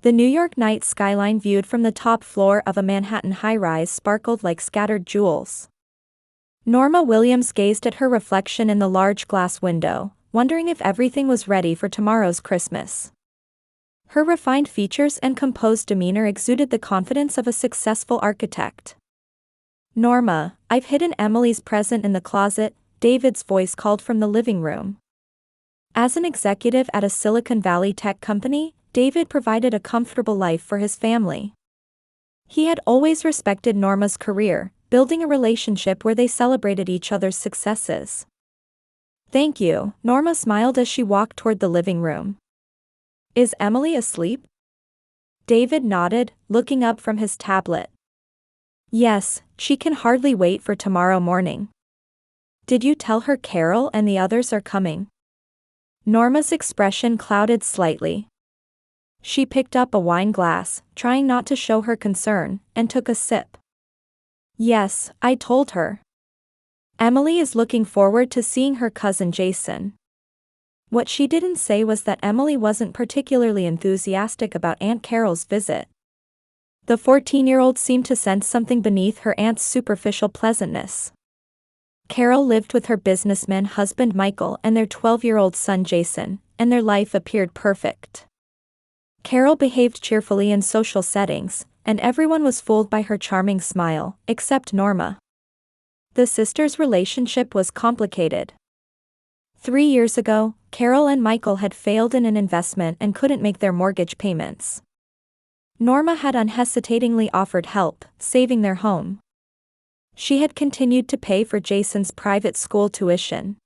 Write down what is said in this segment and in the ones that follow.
The New York night skyline viewed from the top floor of a Manhattan high-rise sparkled like scattered jewels. Norma Williams gazed at her reflection in the large glass window, wondering if everything was ready for tomorrow's Christmas. Her refined features and composed demeanor exuded the confidence of a successful architect. "Norma, I've hidden Emily's present in the closet," David's voice called from the living room. As an executive at a Silicon Valley tech company, David provided a comfortable life for his family. He had always respected Norma's career, building a relationship where they celebrated each other's successes. "Thank you," Norma smiled as she walked toward the living room. "Is Emily asleep?" David nodded, looking up from his tablet. "Yes, she can hardly wait for tomorrow morning." "Did you tell her Carol and the others are coming?" Norma's expression clouded slightly. She picked up a wine glass, trying not to show her concern, and took a sip. "Yes, I told her. Emily is looking forward to seeing her cousin Jason." What she didn't say was that Emily wasn't particularly enthusiastic about Aunt Carol's visit. The 14-year-old seemed to sense something beneath her aunt's superficial pleasantness. Carol lived with her businessman husband Michael and their 12-year-old son Jason, and their life appeared perfect. Carol behaved cheerfully in social settings, and everyone was fooled by her charming smile, except Norma. The sisters' relationship was complicated. 3 years ago, Carol and Michael had failed in an investment and couldn't make their mortgage payments. Norma had unhesitatingly offered help, saving their home. She had continued to pay for Jason's private school tuition.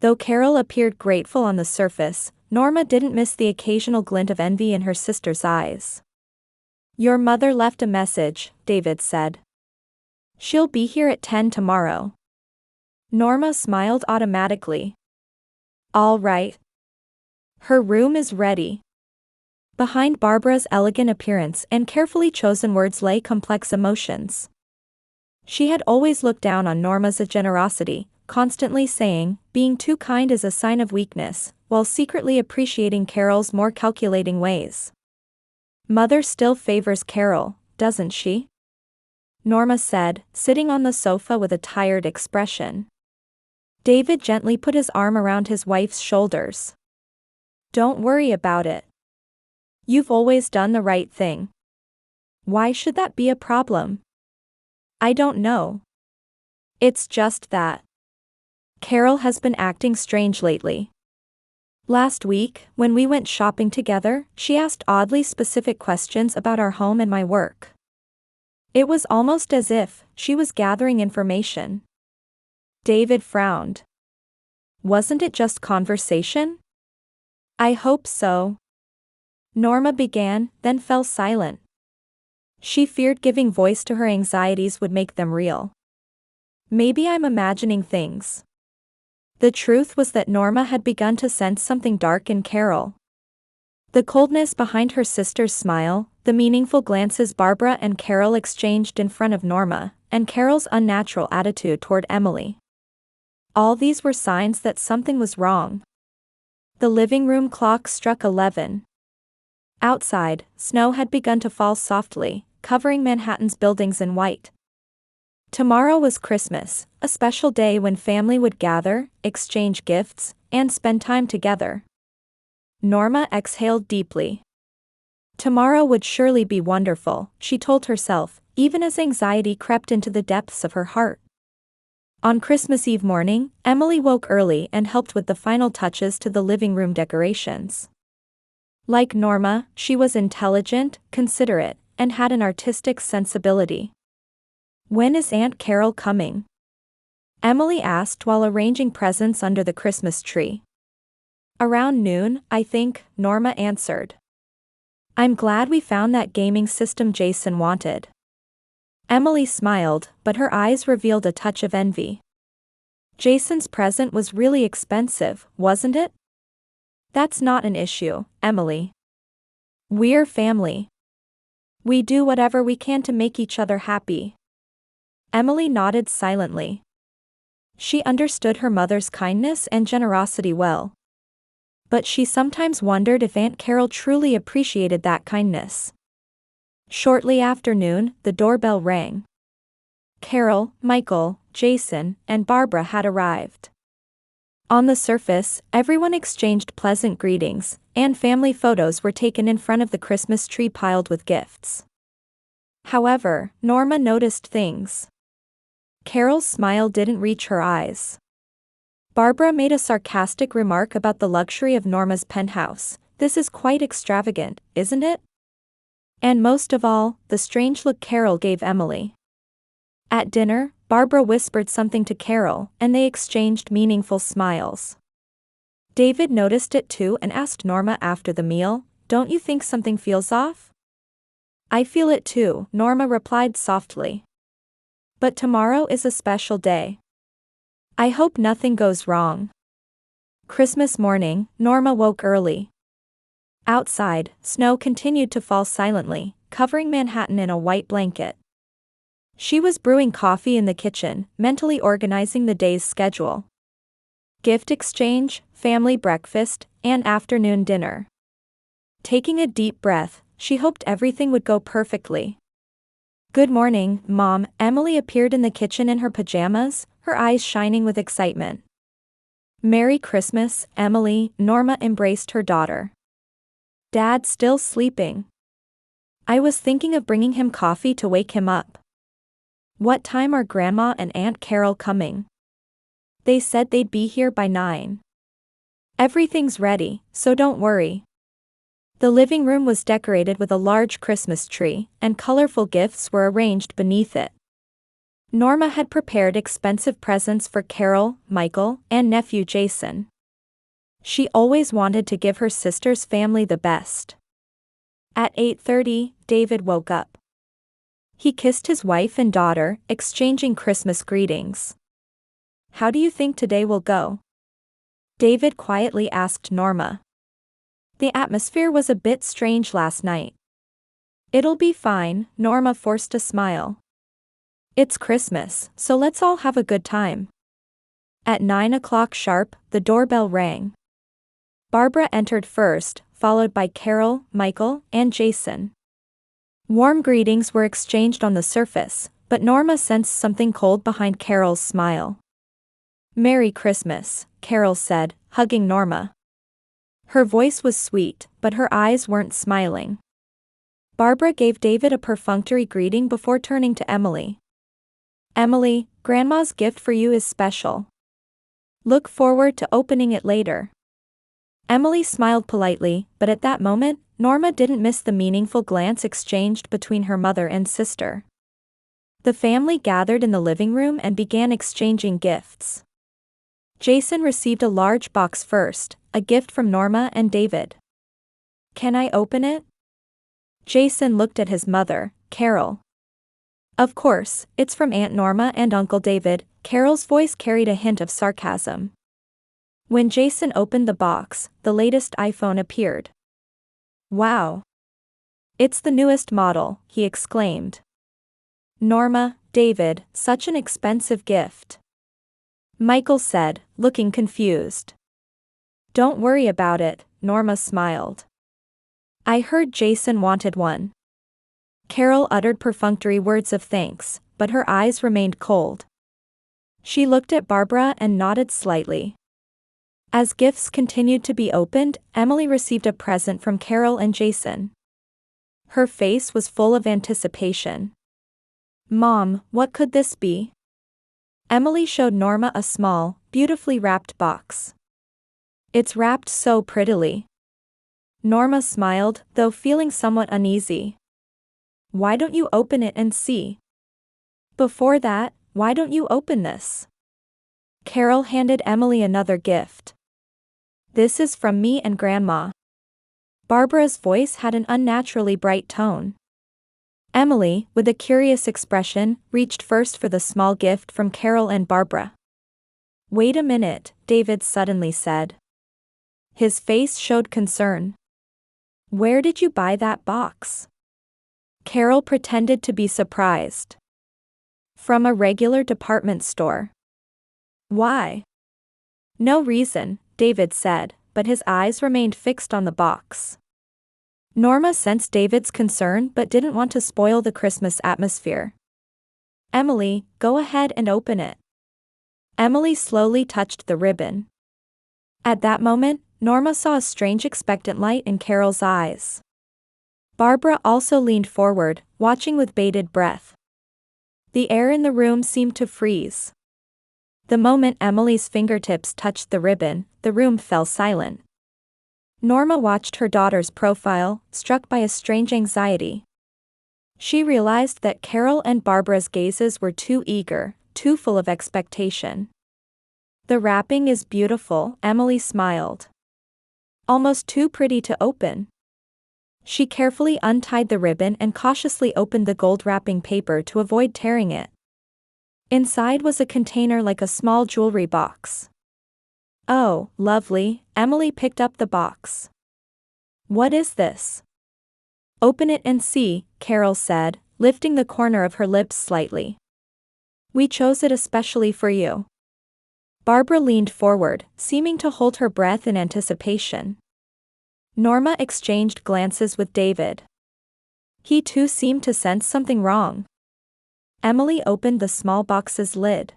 Though Carol appeared grateful on the surface, Norma didn't miss the occasional glint of envy in her sister's eyes. "Your mother left a message," David said. "She'll be here at 10 tomorrow." Norma smiled automatically. "All right. Her room is ready." Behind Barbara's elegant appearance and carefully chosen words lay complex emotions. She had always looked down on Norma's generosity, constantly saying, "Being too kind is a sign of weakness," while secretly appreciating Carol's more calculating ways. "Mother still favors Carol, doesn't she?" Norma said, sitting on the sofa with a tired expression. David gently put his arm around his wife's shoulders. "Don't worry about it. You've always done the right thing. Why should that be a problem?" "I don't know. It's just that Carol has been acting strange lately. Last week, when we went shopping together, she asked oddly specific questions about our home and my work. It was almost as if she was gathering information." David frowned. "Wasn't it just conversation?" "I hope so." Norma began, then fell silent. She feared giving voice to her anxieties would make them real. "Maybe I'm imagining things." The truth was that Norma had begun to sense something dark in Carol. The coldness behind her sister's smile, the meaningful glances Barbara and Carol exchanged in front of Norma, and Carol's unnatural attitude toward Emily. All these were signs that something was wrong. The living room clock struck 11. Outside, snow had begun to fall softly, covering Manhattan's buildings in white. Tomorrow was Christmas, a special day when family would gather, exchange gifts, and spend time together. Norma exhaled deeply. Tomorrow would surely be wonderful, she told herself, even as anxiety crept into the depths of her heart. On Christmas Eve morning, Emily woke early and helped with the final touches to the living room decorations. Like Norma, she was intelligent, considerate, and had an artistic sensibility. "When is Aunt Carol coming?" Emily asked while arranging presents under the Christmas tree. "Around noon, I think," Norma answered. "I'm glad we found that gaming system Jason wanted." Emily smiled, but her eyes revealed a touch of envy. "Jason's present was really expensive, wasn't it?" "That's not an issue, Emily. We're family. We do whatever we can to make each other happy." Emily nodded silently. She understood her mother's kindness and generosity well. But she sometimes wondered if Aunt Carol truly appreciated that kindness. Shortly after noon, the doorbell rang. Carol, Michael, Jason, and Barbara had arrived. On the surface, everyone exchanged pleasant greetings, and family photos were taken in front of the Christmas tree piled with gifts. However, Norma noticed things. Carol's smile didn't reach her eyes. Barbara made a sarcastic remark about the luxury of Norma's penthouse. "This is quite extravagant, isn't it?" And most of all, the strange look Carol gave Emily. At dinner, Barbara whispered something to Carol, and they exchanged meaningful smiles. David noticed it too and asked Norma after the meal, "Don't you think something feels off?" "I feel it too," Norma replied softly. "But tomorrow is a special day. I hope nothing goes wrong." Christmas morning, Norma woke early. Outside, snow continued to fall silently, covering Manhattan in a white blanket. She was brewing coffee in the kitchen, mentally organizing the day's schedule. Gift exchange, family breakfast, and afternoon dinner. Taking a deep breath, she hoped everything would go perfectly. "Good morning, Mom." Emily appeared in the kitchen in her pajamas, her eyes shining with excitement. "Merry Christmas, Emily." Norma embraced her daughter. "Dad's still sleeping. I was thinking of bringing him coffee to wake him up." "What time are Grandma and Aunt Carol coming?" "They said they'd be here by 9. Everything's ready, so don't worry." The living room was decorated with a large Christmas tree, and colorful gifts were arranged beneath it. Norma had prepared expensive presents for Carol, Michael, and nephew Jason. She always wanted to give her sister's family the best. At 8:30, David woke up. He kissed his wife and daughter, exchanging Christmas greetings. "How do you think today will go?" David quietly asked Norma. "The atmosphere was a bit strange last night." "It'll be fine," Norma forced a smile. "It's Christmas, so let's all have a good time." At 9 o'clock sharp, the doorbell rang. Barbara entered first, followed by Carol, Michael, and Jason. Warm greetings were exchanged on the surface, but Norma sensed something cold behind Carol's smile. "Merry Christmas," Carol said, hugging Norma. Her voice was sweet, but her eyes weren't smiling. Barbara gave David a perfunctory greeting before turning to Emily. "Emily, Grandma's gift for you is special. Look forward to opening it later." Emily smiled politely, but at that moment, Norma didn't miss the meaningful glance exchanged between her mother and sister. The family gathered in the living room and began exchanging gifts. Jason received a large box first, a gift from Norma and David. "Can I open it?" Jason looked at his mother, Carol. "Of course, it's from Aunt Norma and Uncle David." Carol's voice carried a hint of sarcasm. When Jason opened the box, the latest iPhone appeared. "Wow! It's the newest model," he exclaimed. "Norma, David, such an expensive gift," Michael said, looking confused. "Don't worry about it," Norma smiled. "I heard Jason wanted one." Carol uttered perfunctory words of thanks, but her eyes remained cold. She looked at Barbara and nodded slightly. As gifts continued to be opened, Emily received a present from Carol and Jason. Her face was full of anticipation. "Mom, what could this be?" Emily showed Norma a small, beautifully wrapped box. "It's wrapped so prettily." Norma smiled, though feeling somewhat uneasy. "Why don't you open it and see?" "Before that, why don't you open this?" Carol handed Emily another gift. "This is from me and Grandma." Barbara's voice had an unnaturally bright tone. Emily, with a curious expression, reached first for the small gift from Carol and Barbara. "Wait a minute," David suddenly said. His face showed concern. "Where did you buy that box?" Carol pretended to be surprised. "From a regular department store." "Why?" "No reason," David said, but his eyes remained fixed on the box. Norma sensed David's concern but didn't want to spoil the Christmas atmosphere. "Emily, go ahead and open it." Emily slowly touched the ribbon. At that moment, Norma saw a strange expectant light in Carol's eyes. Barbara also leaned forward, watching with bated breath. The air in the room seemed to freeze. The moment Emily's fingertips touched the ribbon, the room fell silent. Norma watched her daughter's profile, struck by a strange anxiety. She realized that Carol and Barbara's gazes were too eager, too full of expectation. "The wrapping is beautiful," Emily smiled. "Almost too pretty to open." She carefully untied the ribbon and cautiously opened the gold wrapping paper to avoid tearing it. Inside was a container like a small jewelry box. "Oh, lovely," Emily picked up the box. "What is this?" "Open it and see," Carol said, lifting the corner of her lips slightly. "We chose it especially for you." Barbara leaned forward, seeming to hold her breath in anticipation. Norma exchanged glances with David. He too seemed to sense something wrong. Emily opened the small box's lid.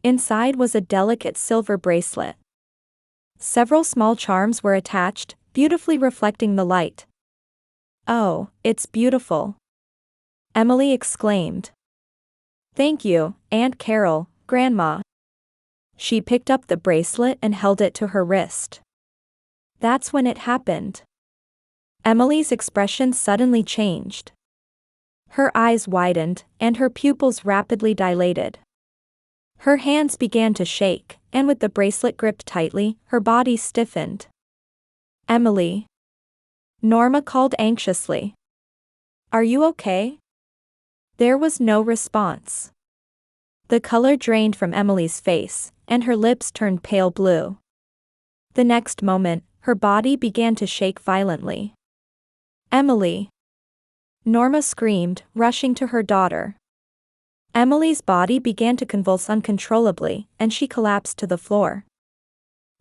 Inside was a delicate silver bracelet. Several small charms were attached, beautifully reflecting the light. "Oh, it's beautiful," Emily exclaimed. "Thank you, Aunt Carol, Grandma." She picked up the bracelet and held it to her wrist. That's when it happened. Emily's expression suddenly changed. Her eyes widened, and her pupils rapidly dilated. Her hands began to shake, and with the bracelet gripped tightly, her body stiffened. "Emily." Norma called anxiously. "Are you okay?" There was no response. The color drained from Emily's face, and her lips turned pale blue. The next moment, her body began to shake violently. "Emily!" Norma screamed, rushing to her daughter. Emily's body began to convulse uncontrollably, and she collapsed to the floor.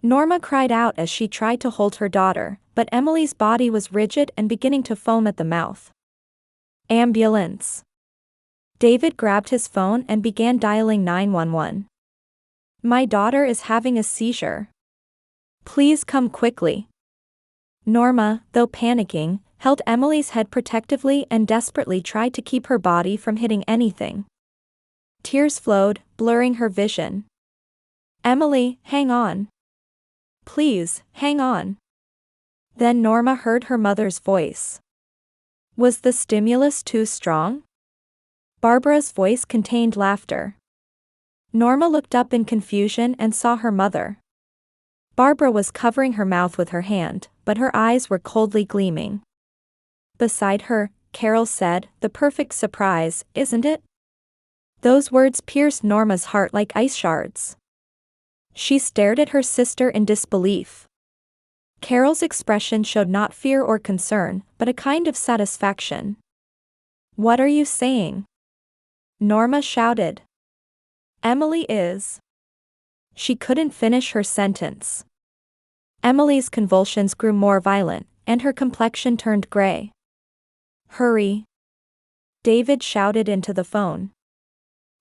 Norma cried out as she tried to hold her daughter, but Emily's body was rigid and beginning to foam at the mouth. "Ambulance!" David grabbed his phone and began dialing 911. "My daughter is having a seizure. Please come quickly." Norma, though panicking, held Emily's head protectively and desperately tried to keep her body from hitting anything. Tears flowed, blurring her vision. "Emily, hang on. Please, hang on." Then Norma heard her mother's voice. Was the stimulus too strong? Barbara's voice contained laughter. Norma looked up in confusion and saw her mother. Barbara was covering her mouth with her hand, but her eyes were coldly gleaming. Beside her, Carol said, "The perfect surprise, isn't it?" Those words pierced Norma's heart like ice shards. She stared at her sister in disbelief. Carol's expression showed not fear or concern, but a kind of satisfaction. "What are you saying?" Norma shouted. "Emily is..." She couldn't finish her sentence. Emily's convulsions grew more violent, and her complexion turned gray. "Hurry!" David shouted into the phone.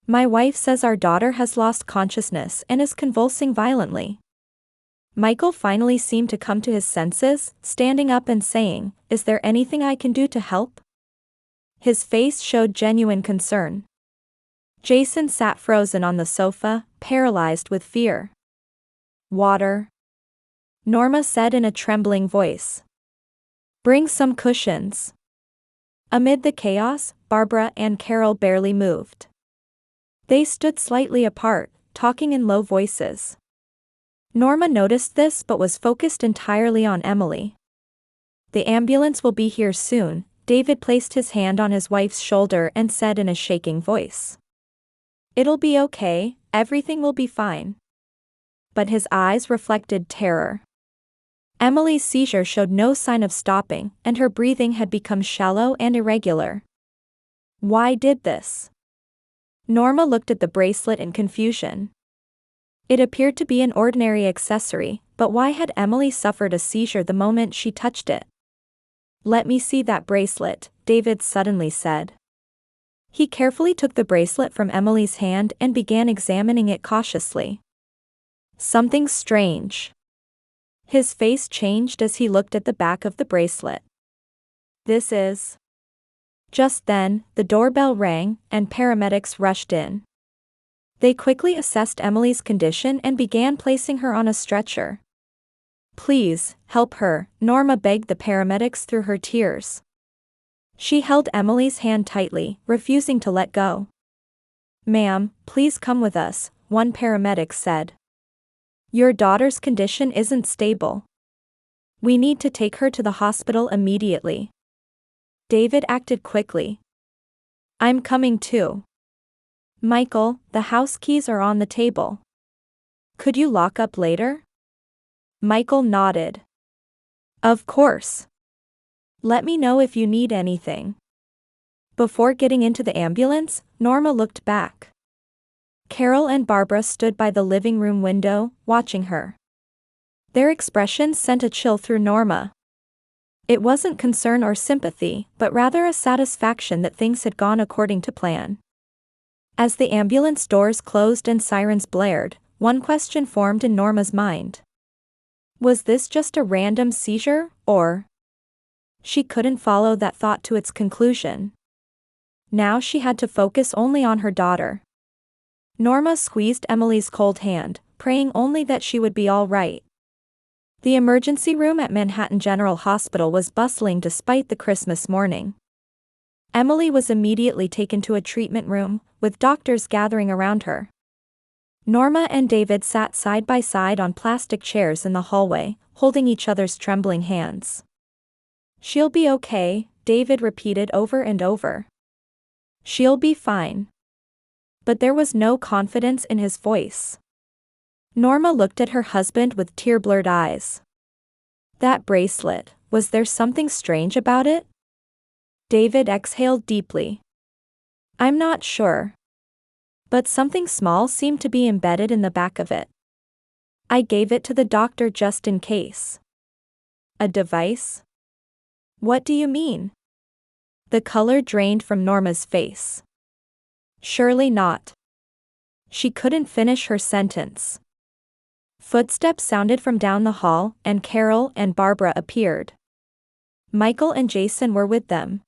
"My wife says our daughter has lost consciousness and is convulsing violently." Michael finally seemed to come to his senses, standing up and saying, "Is there anything I can do to help?" His face showed genuine concern. Jason sat frozen on the sofa, paralyzed with fear. "Water," Norma said in a trembling voice. "Bring some cushions." Amid the chaos, Barbara and Carol barely moved. They stood slightly apart, talking in low voices. Norma noticed this but was focused entirely on Emily. "The ambulance will be here soon," David placed his hand on his wife's shoulder and said in a shaking voice. "It'll be okay, everything will be fine." But his eyes reflected terror. Emily's seizure showed no sign of stopping, and her breathing had become shallow and irregular. Why did this? Norma looked at the bracelet in confusion. It appeared to be an ordinary accessory, but why had Emily suffered a seizure the moment she touched it? "Let me see that bracelet," David suddenly said. He carefully took the bracelet from Emily's hand and began examining it cautiously. "Something strange." His face changed as he looked at the back of the bracelet. "This is..." Just then, the doorbell rang, and paramedics rushed in. They quickly assessed Emily's condition and began placing her on a stretcher. "Please, help her," Norma begged the paramedics through her tears. She held Emily's hand tightly, refusing to let go. "Ma'am, please come with us," one paramedic said. "Your daughter's condition isn't stable. We need to take her to the hospital immediately." David acted quickly. "I'm coming too. Michael, the house keys are on the table. Could you lock up later?" Michael nodded. "Of course. Let me know if you need anything." Before getting into the ambulance, Norma looked back. Carol and Barbara stood by the living room window, watching her. Their expressions sent a chill through Norma. It wasn't concern or sympathy, but rather a satisfaction that things had gone according to plan. As the ambulance doors closed and sirens blared, one question formed in Norma's mind. Was this just a random seizure, or? She couldn't follow that thought to its conclusion. Now she had to focus only on her daughter. Norma squeezed Emily's cold hand, praying only that she would be all right. The emergency room at Manhattan General Hospital was bustling despite the Christmas morning. Emily was immediately taken to a treatment room, with doctors gathering around her. Norma and David sat side by side on plastic chairs in the hallway, holding each other's trembling hands. "She'll be okay," David repeated over and over. "She'll be fine." But there was no confidence in his voice. Norma looked at her husband with tear-blurred eyes. "That bracelet, was there something strange about it?" David exhaled deeply. "I'm not sure. But something small seemed to be embedded in the back of it. I gave it to the doctor just in case." "A device? What do you mean?" The color drained from Norma's face. "Surely not." She couldn't finish her sentence. Footsteps sounded from down the hall, and Carol and Barbara appeared. Michael and Jason were with them.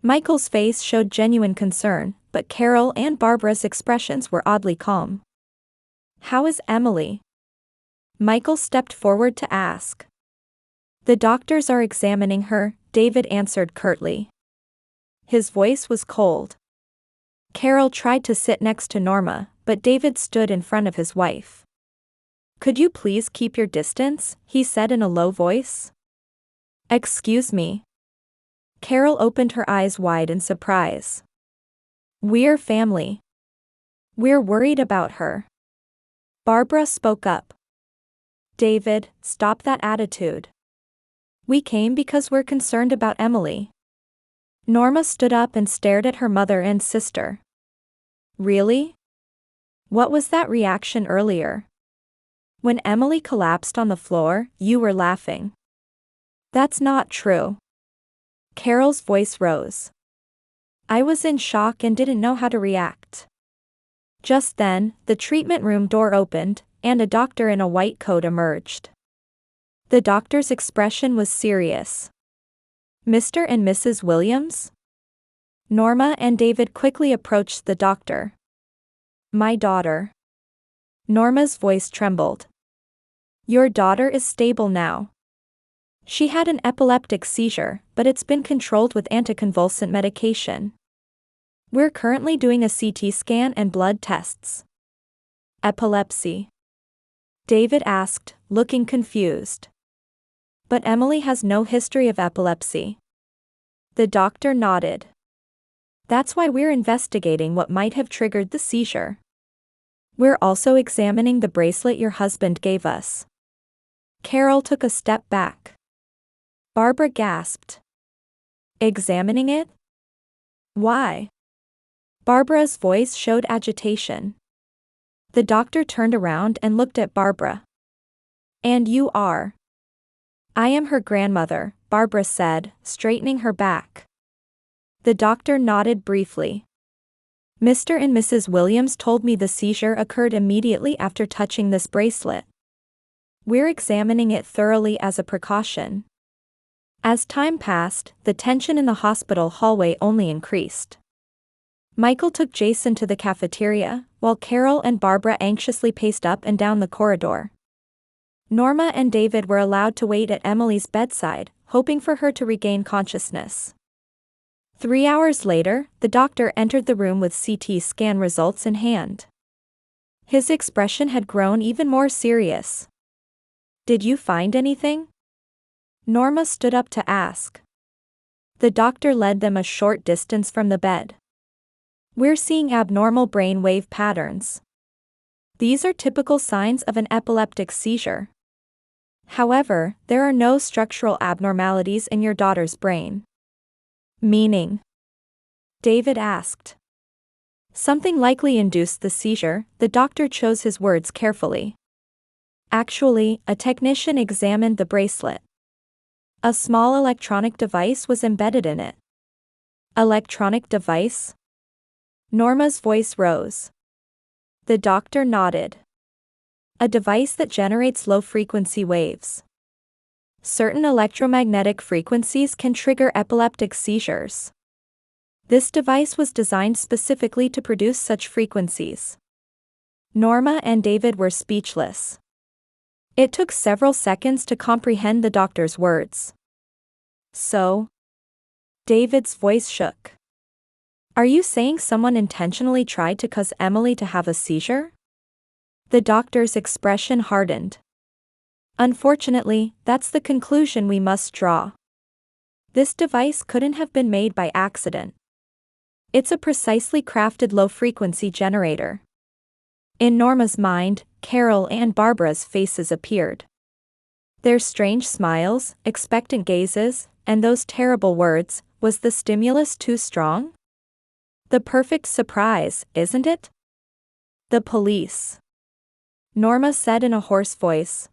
Michael's face showed genuine concern, but Carol and Barbara's expressions were oddly calm. "How is Emily?" Michael stepped forward to ask. "The doctors are examining her," David answered curtly. His voice was cold. Carol tried to sit next to Norma, but David stood in front of his wife. "Could you please keep your distance?" he said in a low voice. "Excuse me." Carol opened her eyes wide in surprise. "We're family. We're worried about her." Barbara spoke up. "David, stop that attitude. We came because we're concerned about Emily." Norma stood up and stared at her mother and sister. "Really? What was that reaction earlier? When Emily collapsed on the floor, you were laughing." "That's not true." Carol's voice rose. "I was in shock and didn't know how to react." Just then, the treatment room door opened, and a doctor in a white coat emerged. The doctor's expression was serious. "Mr. and Mrs. Williams?" Norma and David quickly approached the doctor. "My daughter." Norma's voice trembled. "Your daughter is stable now. She had an epileptic seizure, but it's been controlled with anticonvulsant medication. We're currently doing a CT scan and blood tests." "Epilepsy?" David asked, looking confused. "But Emily has no history of epilepsy." The doctor nodded. "That's why we're investigating what might have triggered the seizure. We're also examining the bracelet your husband gave us." Carol took a step back. Barbara gasped. "Examining it? Why?" Barbara's voice showed agitation. The doctor turned around and looked at Barbara. And you are? I am her grandmother, Barbara said, straightening her back. The doctor nodded briefly. Mr. and Mrs. Williams told me the seizure occurred immediately after touching this bracelet. We're examining it thoroughly as a precaution. As time passed, the tension in the hospital hallway only increased. Michael took Jason to the cafeteria, while Carol and Barbara anxiously paced up and down the corridor. Norma and David were allowed to wait at Emily's bedside, hoping for her to regain consciousness. 3 hours later, the doctor entered the room with CT scan results in hand. His expression had grown even more serious. Did you find anything? Norma stood up to ask. The doctor led them a short distance from the bed. We're seeing abnormal brain wave patterns. These are typical signs of an epileptic seizure. However, there are no structural abnormalities in your daughter's brain. Meaning? David asked. Something likely induced the seizure. The doctor chose his words carefully. Actually, a technician examined the bracelet. A small electronic device was embedded in it. Electronic device? Norma's voice rose. The doctor nodded. A device that generates low-frequency waves. Certain electromagnetic frequencies can trigger epileptic seizures. This device was designed specifically to produce such frequencies. Norma and David were speechless. It took several seconds to comprehend the doctor's words. So? David's voice shook. Are you saying someone intentionally tried to cause Emily to have a seizure? The doctor's expression hardened. Unfortunately, that's the conclusion we must draw. This device couldn't have been made by accident. It's a precisely crafted low-frequency generator. In Norma's mind, Carol and Barbara's faces appeared. Their strange smiles, expectant gazes, and those terrible words, was the stimulus too strong? The perfect surprise, isn't it? The police. Norma said in a hoarse voice.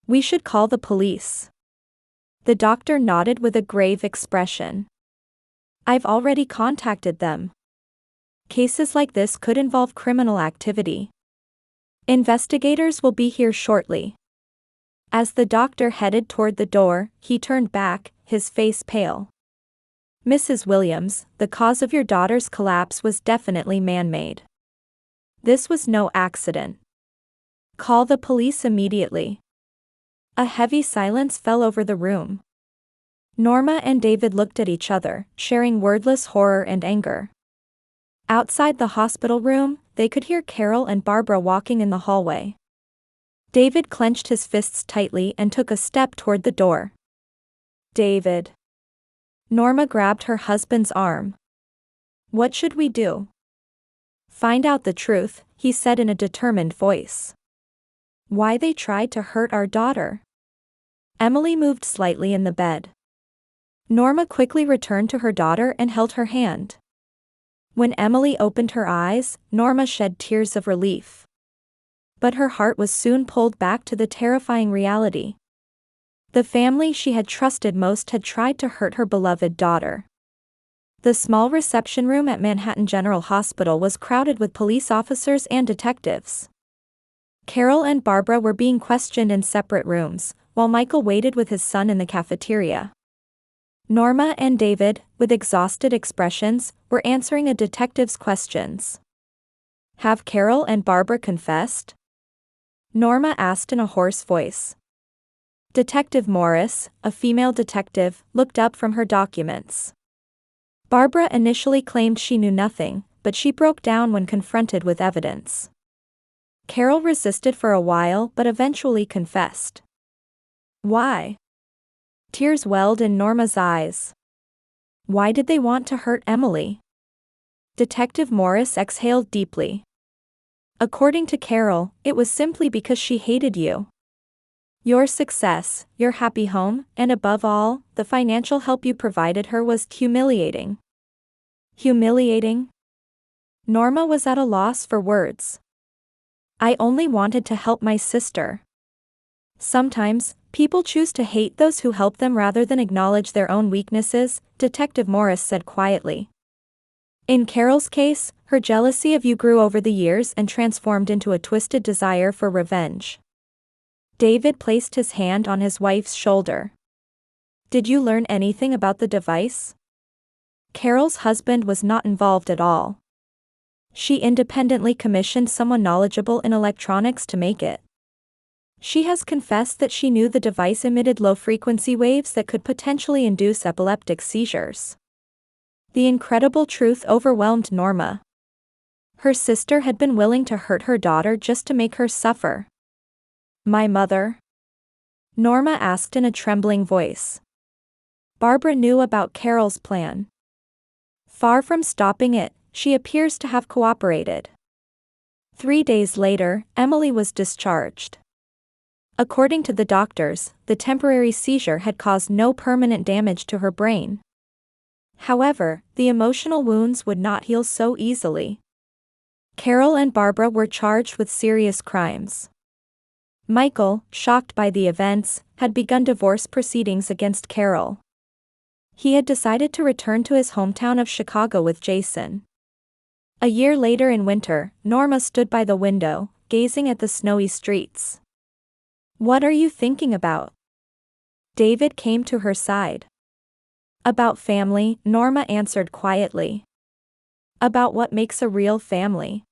We should call the police. The doctor nodded with a grave expression. I've already contacted them. Cases like this could involve criminal activity. Investigators will be here shortly. As the doctor headed toward the door, he turned back, his face pale. Mrs. Williams, the cause of your daughter's collapse was definitely man-made. This was no accident. Call the police immediately. A heavy silence fell over the room. Norma and David looked at each other, sharing wordless horror and anger. Outside the hospital room, they could hear Carol and Barbara walking in the hallway. David clenched his fists tightly and took a step toward the door. David. Norma grabbed her husband's arm. What should we do? Find out the truth, he said in a determined voice. Why they tried to hurt our daughter? Emily moved slightly in the bed. Norma quickly returned to her daughter and held her hand. When Emily opened her eyes, Norma shed tears of relief. But her heart was soon pulled back to the terrifying reality. The family she had trusted most had tried to hurt her beloved daughter. The small reception room at Manhattan General Hospital was crowded with police officers and detectives. Carol and Barbara were being questioned in separate rooms, while Michael waited with his son in the cafeteria. Norma and David, with exhausted expressions, were answering a detective's questions. Have Carol and Barbara confessed? Norma asked in a hoarse voice. Detective Morris, a female detective, looked up from her documents. Barbara initially claimed she knew nothing, but she broke down when confronted with evidence. Carol resisted for a while but eventually confessed. Why? Tears welled in Norma's eyes. Why did they want to hurt Emily? Detective Morris exhaled deeply. According to Carol, it was simply because she hated you. Your success, your happy home, and above all, the financial help you provided her was humiliating. Humiliating? Norma was at a loss for words. I only wanted to help my sister. Sometimes, people choose to hate those who help them rather than acknowledge their own weaknesses, Detective Morris said quietly. In Carol's case, her jealousy of you grew over the years and transformed into a twisted desire for revenge. David placed his hand on his wife's shoulder. Did you learn anything about the device? Carol's husband was not involved at all. She independently commissioned someone knowledgeable in electronics to make it. She has confessed that she knew the device emitted low-frequency waves that could potentially induce epileptic seizures. The incredible truth overwhelmed Norma. Her sister had been willing to hurt her daughter just to make her suffer. My mother? Norma asked in a trembling voice. Barbara knew about Carol's plan. Far from stopping it, she appears to have cooperated. 3 days later, Emily was discharged. According to the doctors, the temporary seizure had caused no permanent damage to her brain. However, the emotional wounds would not heal so easily. Carol and Barbara were charged with serious crimes. Michael, shocked by the events, had begun divorce proceedings against Carol. He had decided to return to his hometown of Chicago with Jason. A year later in winter, Norma stood by the window, gazing at the snowy streets. What are you thinking about? David came to her side. About family, Norma answered quietly. About what makes a real family.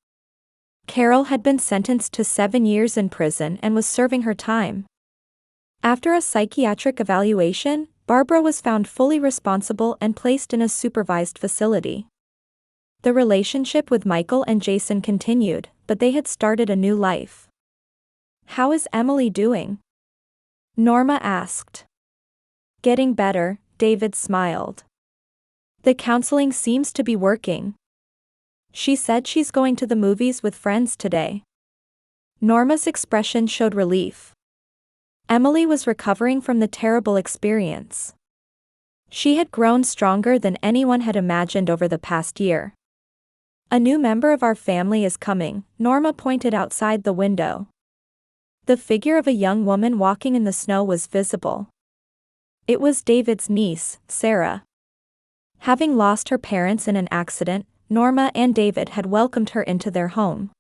Carol had been sentenced to 7 years in prison and was serving her time. After a psychiatric evaluation, Barbara was found fully responsible and placed in a supervised facility. The relationship with Michael and Jason continued, but they had started a new life. How is Emily doing? Norma asked. Getting better, David smiled. The counseling seems to be working. She said she's going to the movies with friends today. Norma's expression showed relief. Emily was recovering from the terrible experience. She had grown stronger than anyone had imagined over the past year. A new member of our family is coming, Norma pointed outside the window. The figure of a young woman walking in the snow was visible. It was David's niece, Sarah. Having lost her parents in an accident, Norma and David had welcomed her into their home.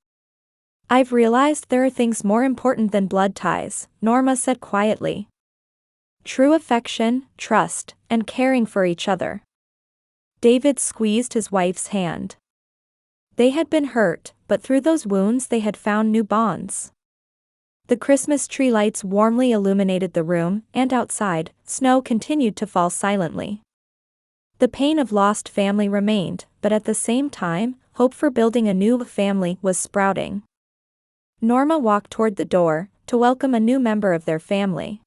I've realized there are things more important than blood ties, Norma said quietly. True affection, trust, and caring for each other. David squeezed his wife's hand. They had been hurt, but through those wounds they had found new bonds. The Christmas tree lights warmly illuminated the room, and outside, snow continued to fall silently. The pain of lost family remained, but at the same time, hope for building a new family was sprouting. Norma walked toward the door, to welcome a new member of their family.